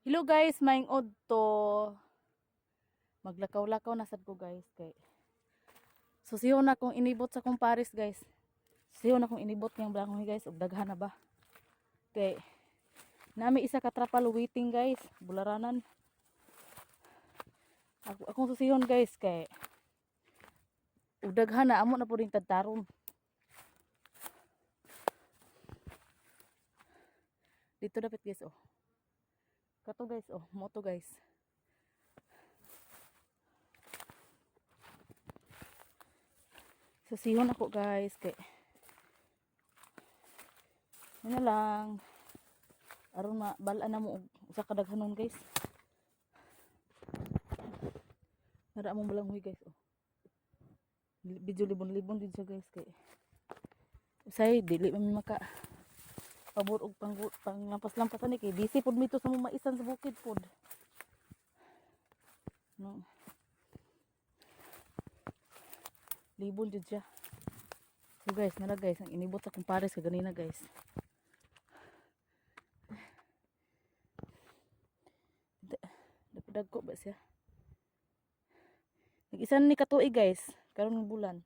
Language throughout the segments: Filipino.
Hello guys, maing odto. Maglakaw-lakaw na sad ko guys kay. Susiyon na kong inibot sa kong Paris guys. Susiyon na kong inibot ng blangoy guys ug daghan na ba. Kay nami isa ka trapal waiting guys, bularanan. Akong susiyon guys kay ug daghan na amo na pud ring tadtaron. Dito dapat guys oh. Kato guys oh, moto guys. Susihon ako guys kay ano lang aron mabalaan na mo usa ka daghanon guys. Nara among balanghoy guys oh. Video libon-libon din siya guys kay usay dili man maka pabor og pang lampas-lampas ani kay busy pod mito sa mga maisan sa bukid pod. No. Libon jud siya. So guys, nara guys, ang inibot sa kong Paris ka ganina guys. Dagko ba siya? Nag-isa ni katuig guys, karon ng bulan.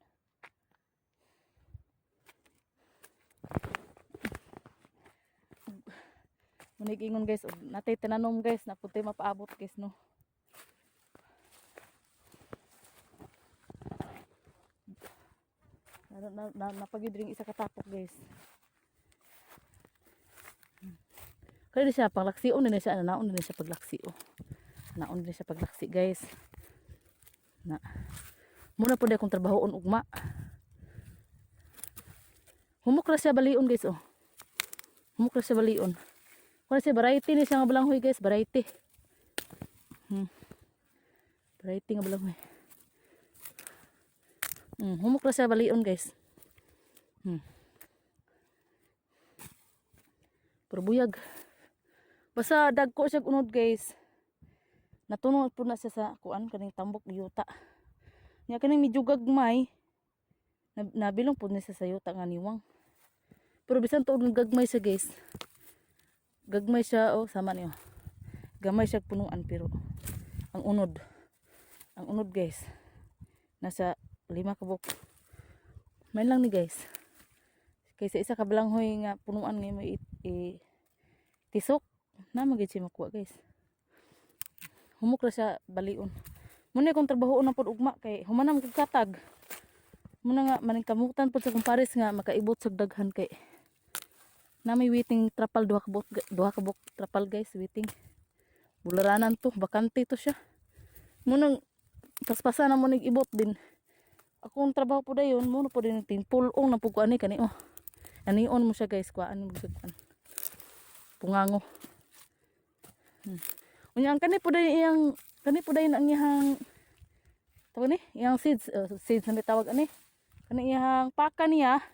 Manigingon guys, natay tinanom guys, napunti mapaabot guys no. Napagid ring isa katapok guys. Kaya siya paglaksi din siya naon din siya paglaksi oh. Naon din siya paglaksi guys. Na. Muna po di akong trabahoon ugma. Humok ra siya balion guys oh. Humok ra siya balion. Kung siya variety ni siya nga balanghoy guys, variety. Variety nga balanghoy. Humok ra siya balion guys. Pero buyag. Basta dagko siya unod guys. Natunog po na siya sa kuan kaning tambok yuta. Nya kaning medyo gagmay. Nabilong po na siya sa yuta nga niwang. Pero bisan tuod ng gagmay siya guys. Gagmay siya oh sama niyo. Gamay siya punuan pero ang unod guys. Nasa 5 kabok. May lang ni guys. Kaysa isa ka balanghoy nga punuan nga mo tisok na magid siya makuha guys. Humok ra siya balion. Muna kung trabaho na pod ugma kay humanam kog katag. Muna nga maning kamutan pod sa kong Paris nga makaibot sa daghan kay na may waiting trapal duha kabok trapal guys waiting. Bularanan to, bakante to siya. Munang paspasan na mo nig ibot din. Akong trabaho po dayon mo po din ting pulong na pug ani kani oh. Anion mo siya guys, kuan mo siya kuan. Pungango. Unya kani po dayon iyang kani po dayon ang iyang tawag ni, iyang seeds na may tawag ani. Kani iyang paka niya.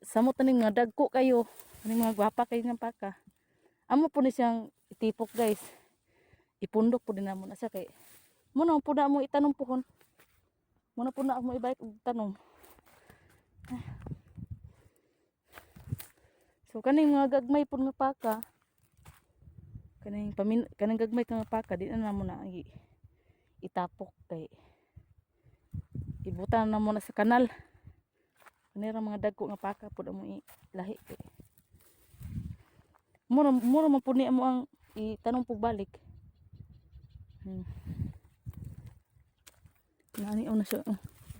Samot na nga dagko kayo. Kani mga gwapa kayo nga paka. Amo po ni siyang itipok guys. Ipundok po din namo na siya kay muna po na mo itanong pohon. Muna po na mo ibalik og tanong. So kaning mga gagmay po nga paka. Kaning gagmay nga paka di na namo na itapok kay ibutan na mo na sa kanal. Kanira mga dagko nga paka po mo ilahi kay. Mura man po ni amo ang itanong po balik. Nani na siya.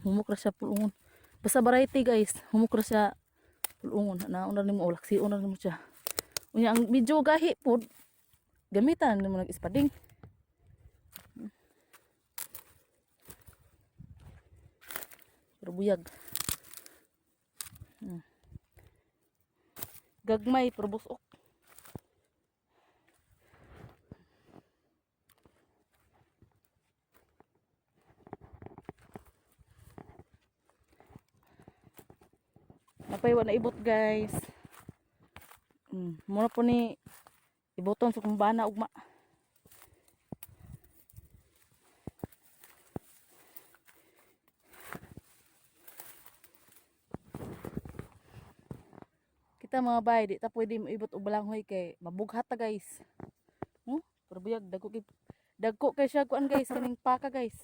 Humok ra siya pulungon. Basta variety guys. Humok ra siya pulungon. Nauna nimo laksi una nimo siya. Unya ang medyo gahi po gamitan nimo nag-ispading. Pero buyag. Gagmay pero busok. Napay wala ibot guys. Muna po ni iboton sa kumbana ugma. Kita mga bay, di ta pwede maibot og balanghoy kay mabughat ta guys. Pero buyag dagko kay siya kuan guys kaning paka guys.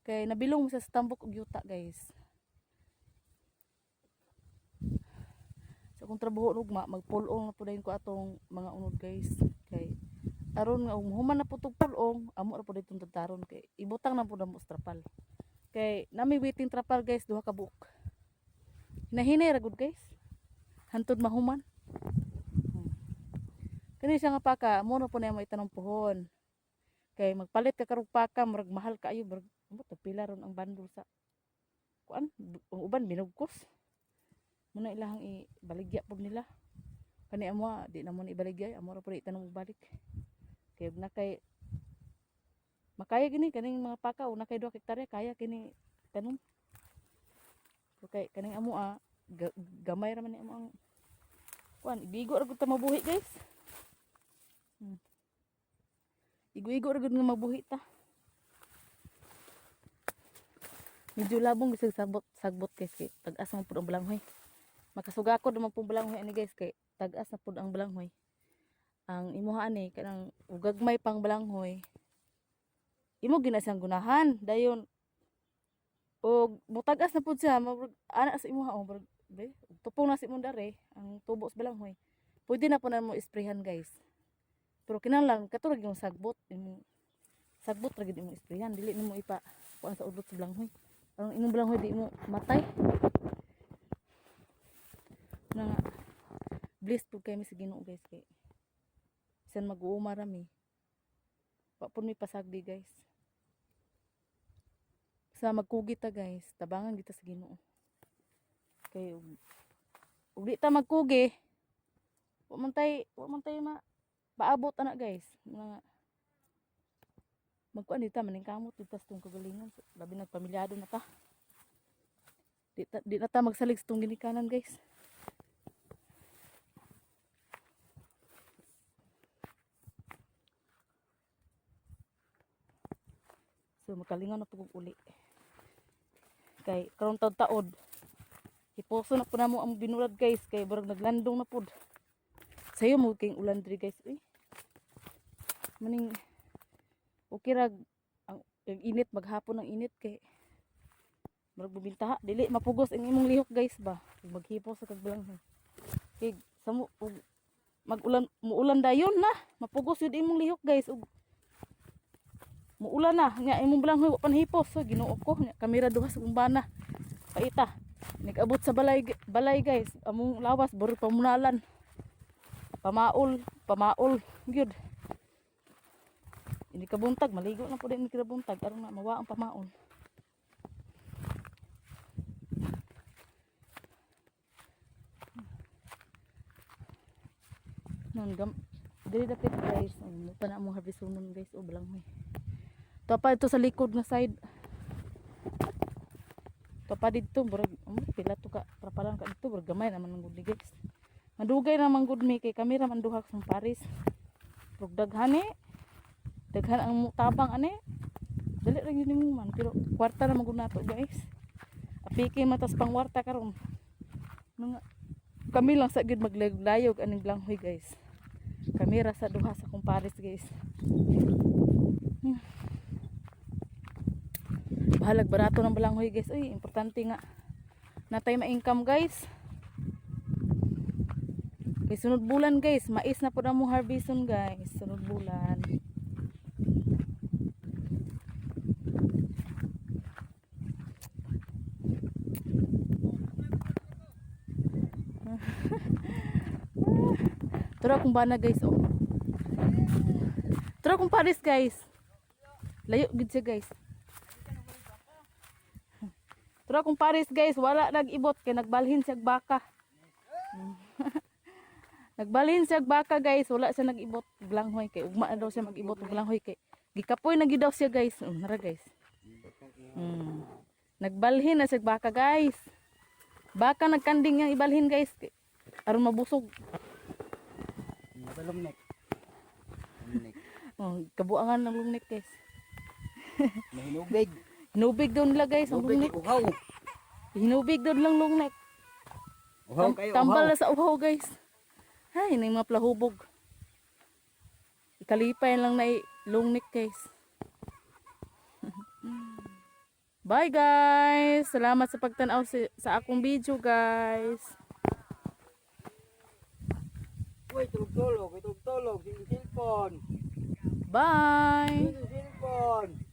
Kay nabilong sa tambok ug yuta guys. Sa akong trabaho rugma magpulong na pud ko atong mga unod guys. Kay aron nga human na pud pulong amo ra pud itong tataron kay ibutang na pud amo sa trapal. Kay nami waiting trapal guys duha ka buok. Hinahinay ra gud guys. Hantod mahuman. Kani siya nga paka mo na pud na mo itanong puhon. Kay magpalit ka karong paka murag mahal kaayo murag pila ron ang bandol sa kuan ang uban binugkos. Muna ilahang ibaligya pud nila. Kani amo di na mo ibaligya amo ra pud itanong balik. Kay na kay makaya gini kaning mga paka una kay 2 hektarya kaya kini tanom. So kay kaning amo gamay ra man ni amo ang kuan ibigo ra gud ta mabuhi guys. Igo-igo ra gud nga mabuhi ta. Medyo labong bisag sagbot guys kay tag-as man pud ang balanghoy. Makasugakod naman pong balanghoy ani guys kay tag-as na pud ang balanghoy. Ang imuha ani kanang ugagmay pang balanghoy. Imo gina siyang gunahan dayon og mutag-as na pud siya ana sa imuha og tupong na si imong dare ang tubo sa balanghoy. Pwede na po na mo isprehan guys. Pero kinahanglan katurag yung sagbot ra gid imong isprehan dili nimo ipa kuan sa udlot sa balanghoy. Ang imong balanghoy di mo matay. Na blessed pud kay mi sa Ginoo guys kay bisan mag-uuma ra mi. Wa pud mi pasagdi guys. Sa magkugi ta guys, tabangan kita sa Ginoo. Kay ug di ta magkugi, wa man tay paabot ana guys. Mga magkuan dita maningkamot dita sa tong kagalingon. Labi nagpamilyado na ta. Di na ta magsalig sa tong ginikanan guys. So makalingon na pug uli. Kay karon taud-taod hiposo na pud namo ang binulad guys kay barag naglandong na pud. Sayo mo king ulan diri guys. Maning okay ra ang init maghapon ang init kay barag bubintaha dili mapugos ang imong lihok guys ba. Maghipos sa kagbalanghoy. Kay samo magulan muulan dayon na mapugos yun imong lihok guys ug muulan na nya imong balanghoy wa panhipos. So Ginoo ko nya kamera duha sa kumbana paita nag-abot sa balay guys among lawas baro pamunalan pamaol gyud ini kabuntag maligo na pud ini kabuntag aron na mawa ang pamaol. Dili dapit guys muta na mo harvestonon guys o balanghoy. Tapa ito sa likod nga side. Tapa dito burag pila to ka trapalan ka dito burag gamay naman ang gud guys. Madugay naman gud mi kay kami ra man duha sa Paris. Burag daghan ang tabang ani. Dali ra gyud nimo man pero kwarta na magud nato guys. Apiki matas pangwarta karon. Kami lang sa gid maglayog aning balanghoy guys. Kami ra sa duha sa Paris guys. Bahalag barato ng balanghoy guys. Uy, importante nga natay ma-income guys. Kay sunod bulan guys, mais na pud amo harveston guys. Sunod bulan. Tara kung bana guys oh. Tara kung Paris guys. Layo gid siya guys. Tara kung Paris guys, wala nag-ibot kay nagbalhin siya baka. Nagbalhin siya baka guys, wala siya nag-ibot balanghoy kay ugma na daw siya mag-ibot balanghoy kay gikapoy na gid daw siya guys. Nara guys. Nagbalhin na siya baka guys. Baka nagkanding yang ibalhin guys aron mabusog. Lungnek. Oh, kabuangan ng lungnek guys. Hinubig. Hinubig daw nila guys ang lungnek. Uhaw. Hinubig daw lang lungnek. Uhaw kayo. Tambal na sa uhaw guys. Ay, na mga plahubog. Ikalipay lang na lungnik guys. Bye guys. Salamat sa pagtanaw sa akong video guys. Uy, tulog-tulog, tulog-tulog, yung cellphone. Bye. Yung cellphone.